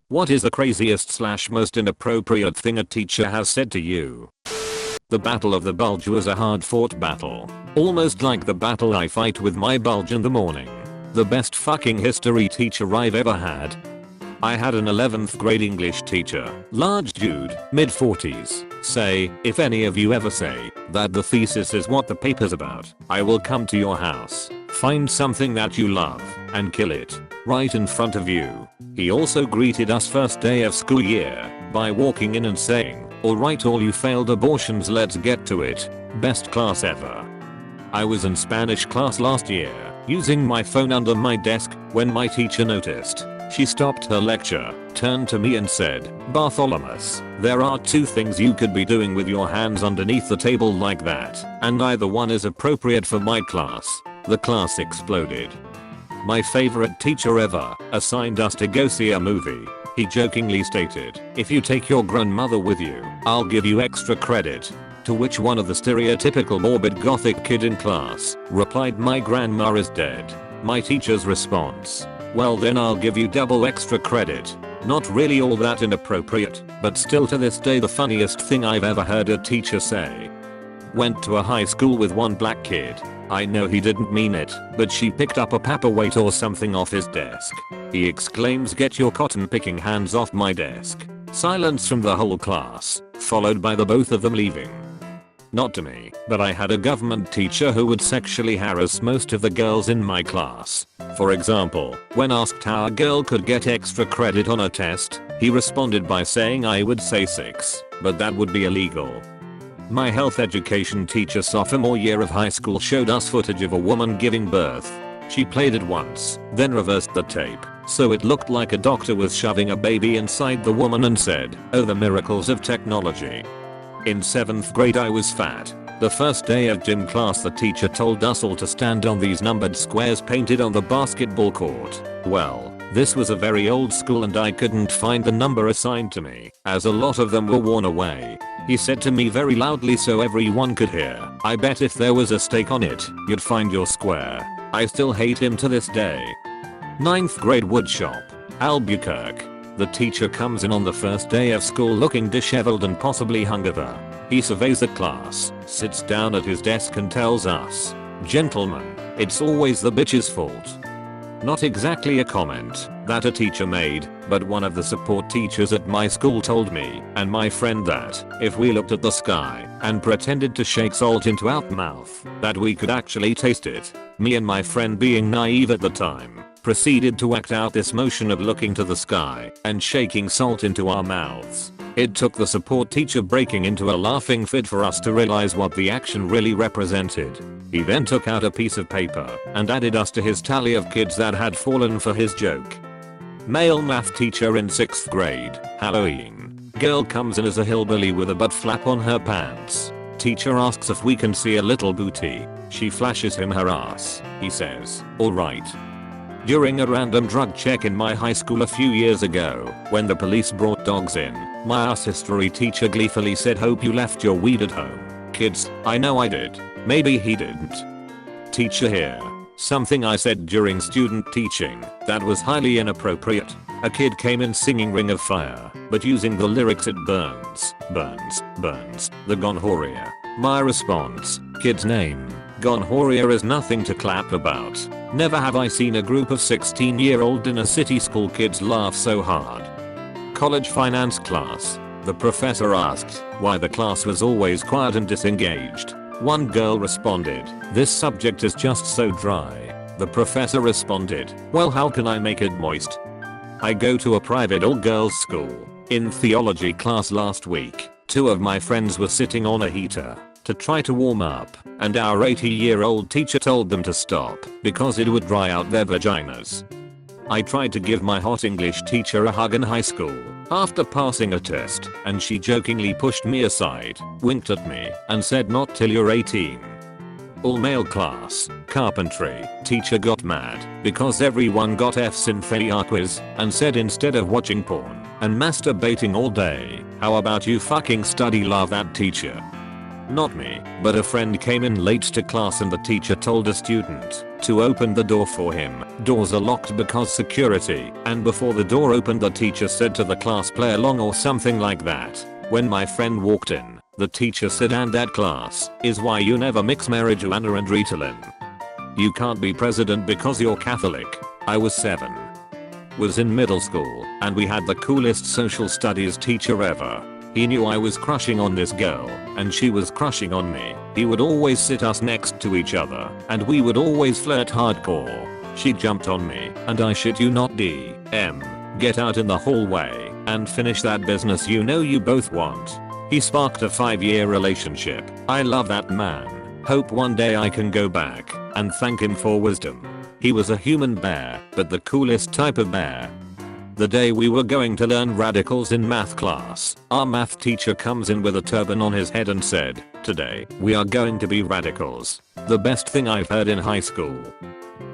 What is the craziest / most inappropriate thing a teacher has said to you? The Battle of the Bulge was a hard-fought battle. Almost like the battle I fight with my bulge in the morning. The best fucking history teacher I've ever had. I had an 11th grade English teacher, large dude, mid-40s, say, if any of you ever say that the thesis is what the paper's about, I will come to your house, find something that you love, and kill it. Right in front of you. He also greeted us first day of school year by walking in and saying, alright all you failed abortions, let's get to it. Best class ever. I was in Spanish class last year, using my phone under my desk, when my teacher noticed. She stopped her lecture, turned to me and said, Bartholomew, there are two things you could be doing with your hands underneath the table like that, and neither one is appropriate for my class. The class exploded. My favorite teacher ever assigned us to go see a movie. He jokingly stated, if you take your grandmother with you, I'll give you extra credit. To which one of the stereotypical morbid gothic kid in class replied, my grandma is dead. My teacher's response, well then I'll give you double extra credit. Not really all that inappropriate, but still to this day the funniest thing I've ever heard a teacher say. Went to a high school with one black kid. I know he didn't mean it, but she picked up a paperweight or something off his desk. He exclaims, get your cotton picking hands off my desk. Silence from the whole class, followed by the both of them leaving. Not to me, but I had a government teacher who would sexually harass most of the girls in my class. For example, when asked how a girl could get extra credit on a test, he responded by saying I would say 6, but that would be illegal. My health education teacher sophomore year of high school showed us footage of a woman giving birth. She played it once, then reversed the tape, so it looked like a doctor was shoving a baby inside the woman and said, oh the miracles of technology. In 7th grade I was fat. The first day of gym class the teacher told us all to stand on these numbered squares painted on the basketball court. Well, this was a very old school and I couldn't find the number assigned to me, as a lot of them were worn away. He said to me very loudly so everyone could hear, I bet if there was a stake on it, you'd find your square. I still hate him to this day. 9th grade woodshop, Albuquerque. The teacher comes in on the first day of school looking disheveled and possibly hungover. He surveys the class, sits down at his desk and tells us, gentlemen, it's always the bitch's fault. Not exactly a comment that a teacher made, but one of the support teachers at my school told me and my friend that if we looked at the sky and pretended to shake salt into our mouth, that we could actually taste it. Me and my friend, being naive at the time, proceeded to act out this motion of looking to the sky and shaking salt into our mouths. It took the support teacher breaking into a laughing fit for us to realize what the action really represented. He then took out a piece of paper and added us to his tally of kids that had fallen for his joke. Male math teacher in 6th grade, Halloween. Girl comes in as a hillbilly with a butt flap on her pants. Teacher asks if we can see a little booty. She flashes him her ass. He says, alright. During a random drug check in my high school a few years ago, when the police brought dogs in, my ass history teacher gleefully said, hope you left your weed at home. Kids, I know I did. Maybe he didn't. Teacher here. Something I said during student teaching that was highly inappropriate. A kid came in singing Ring of Fire, but using the lyrics it burns, burns, burns, the gonorrhea. My response, kid's name. Gonorrhea is nothing to clap about. Never have I seen a group of 16-year-old inner city school kids laugh so hard. College finance class. The professor asked why the class was always quiet and disengaged. One girl responded, this subject is just so dry. The professor responded, well how can I make it moist? I go to a private all-girls school. In theology class last week, 2 of my friends were sitting on a heater to try to warm up, and our 80-year-old teacher told them to stop because it would dry out their vaginas. I tried to give my hot English teacher a hug in high school after passing a test, and she jokingly pushed me aside, winked at me, and said not till you're 18. All male class, carpentry, teacher got mad because everyone got F's in FEIA quiz and said instead of watching porn and masturbating all day, how about you fucking study? Love that teacher. Not me, but a friend came in late to class and the teacher told a student to open the door for him. Doors are locked because security, and before the door opened the teacher said to the class play along or something like that. When my friend walked in, the teacher said, and that class is why you never mix marijuana and Ritalin. You can't be president because you're Catholic. I was 7. Was in middle school, and we had the coolest social studies teacher ever. He knew I was crushing on this girl, and she was crushing on me. He would always sit us next to each other, and we would always flirt hardcore. She jumped on me, and I shit you not get out in the hallway, and finish that business you know you both want. He sparked a 5-year relationship. I love that man. Hope one day I can go back, and thank him for wisdom. He was a human bear, but the coolest type of bear. The day we were going to learn radicals in math class, our math teacher comes in with a turban on his head and said, "Today, we are going to be radicals." The best thing I've heard in high school.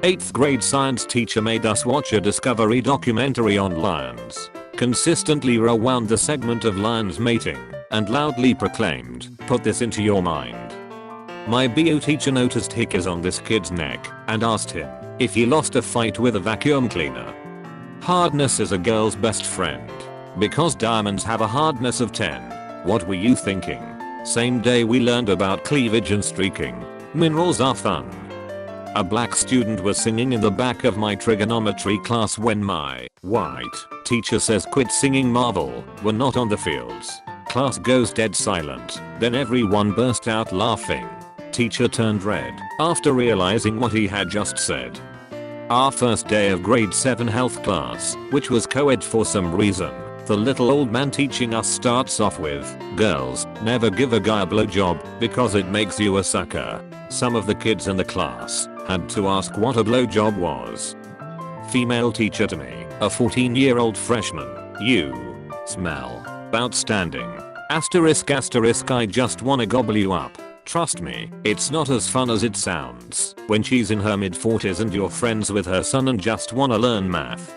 8th grade science teacher made us watch a Discovery documentary on lions. Consistently rewound the segment of lions mating, and loudly proclaimed, "Put this into your mind." My bio teacher noticed hickeys on this kid's neck, and asked him if he lost a fight with a vacuum cleaner. Hardness is a girl's best friend. Because diamonds have a hardness of 10. What were you thinking? Same day we learned about cleavage and streaking. Minerals are fun. A black student was singing in the back of my trigonometry class when my white teacher says, "Quit singing, Marvel, we're not on the fields." Class goes dead silent, then everyone burst out laughing. Teacher turned red after realizing what he had just said. Our first day of grade 7 health class, which was co-ed for some reason, the little old man teaching us starts off with, "Girls, never give a guy a blowjob because it makes you a sucker." Some of the kids in the class had to ask what a blowjob was. Female teacher to me, a 14-year-old freshman, "You smell outstanding. Asterisk asterisk I just wanna gobble you up." Trust me, it's not as fun as it sounds when she's in her mid-40s and you're friends with her son and just wanna learn math.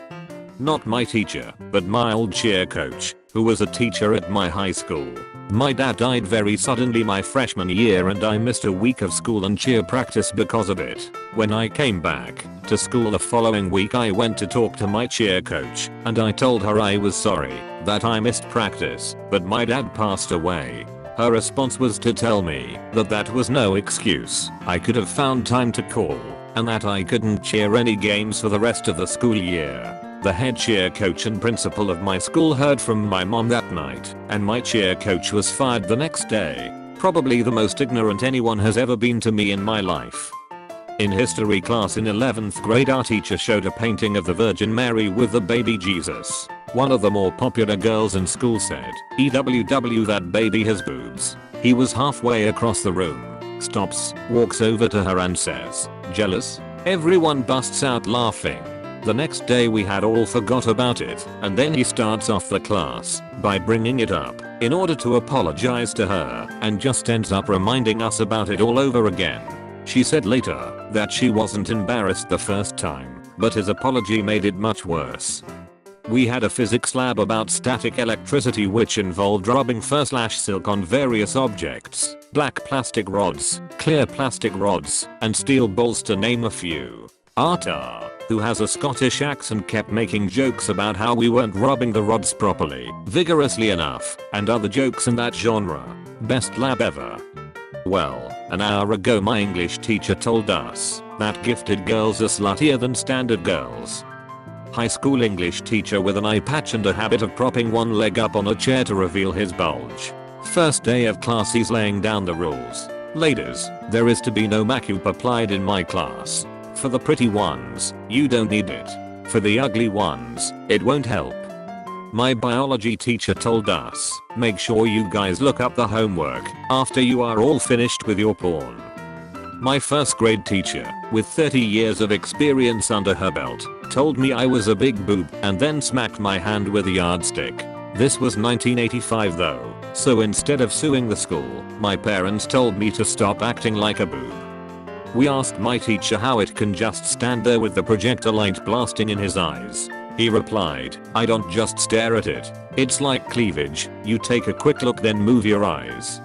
Not my teacher, but my old cheer coach, who was a teacher at my high school. My dad died very suddenly my freshman year and I missed a week of school and cheer practice because of it. When I came back to school the following week I went to talk to my cheer coach, and I told her I was sorry that I missed practice, but my dad passed away. Her response was to tell me that that was no excuse. I could have found time to call, and that I couldn't cheer any games for the rest of the school year. The head cheer coach and principal of my school heard from my mom that night, and my cheer coach was fired the next day. Probably the most ignorant anyone has ever been to me in my life. In history class in 11th grade our teacher showed a painting of the Virgin Mary with the baby Jesus. One of the more popular girls in school said, "EWW, that baby has boobs." He was halfway across the room, stops, walks over to her and says, "Jealous?" Everyone busts out laughing. The next day we had all forgot about it, and then he starts off the class by bringing it up in order to apologize to her, and just ends up reminding us about it all over again. She said later that she wasn't embarrassed the first time, but his apology made it much worse. We had a physics lab about static electricity which involved rubbing fur/silk on various objects, black plastic rods, clear plastic rods, and steel balls to name a few. Arta, who has a Scottish accent, kept making jokes about how we weren't rubbing the rods properly, vigorously enough, and other jokes in that genre. Best lab ever. Well, an hour ago my English teacher told us that gifted girls are sluttier than standard girls. High school English teacher with an eye patch and a habit of propping one leg up on a chair to reveal his bulge. First day of class he's laying down the rules. Ladies, there is to be no makeup applied in my class. For the pretty ones, you don't need it. For the ugly ones, it won't help. My biology teacher told us, make sure you guys look up the homework after you are all finished with your porn. My first grade teacher, with 30 years of experience under her belt, told me I was a big boob and then smacked my hand with a yardstick. This was 1985 though, so instead of suing the school, my parents told me to stop acting like a boob. We asked my teacher how it can just stand there with the projector light blasting in his eyes. He replied, "I don't just stare at it. It's like cleavage, you take a quick look then move your eyes."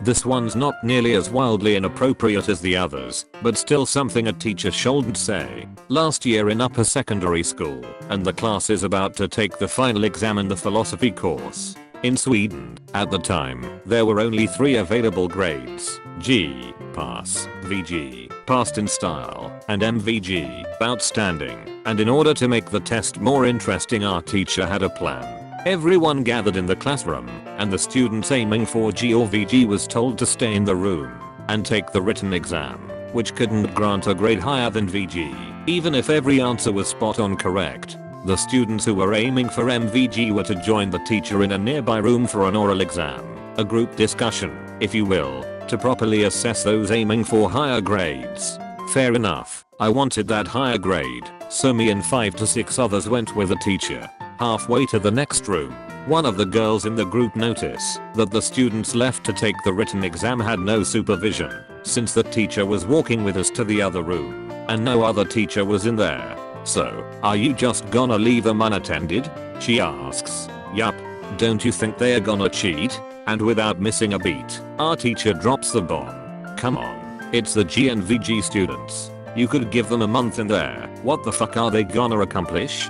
This one's not nearly as wildly inappropriate as the others, but still something a teacher shouldn't say. Last year in upper secondary school, and the class is about to take the final exam in the philosophy course. In Sweden, at the time, there were only 3 available grades: G, pass, VG, passed in style, and MVG, outstanding. And in order to make the test more interesting, our teacher had a plan. Everyone gathered in the classroom, and the students aiming for G or VG was told to stay in the room and take the written exam, which couldn't grant a grade higher than VG, even if every answer was spot on correct. The students who were aiming for MVG were to join the teacher in a nearby room for an oral exam, a group discussion, if you will, to properly assess those aiming for higher grades. Fair enough, I wanted that higher grade, so me and 5 to 6 others went with the teacher. Halfway to the next room, one of the girls in the group noticed that the students left to take the written exam had no supervision, since the teacher was walking with us to the other room, and no other teacher was in there. So, are you just gonna leave them unattended? She asks. Yup. Don't you think they're gonna cheat? And without missing a beat, our teacher drops the bomb. Come on, it's the G and VG students. You could give them a month in there. What the fuck are they gonna accomplish?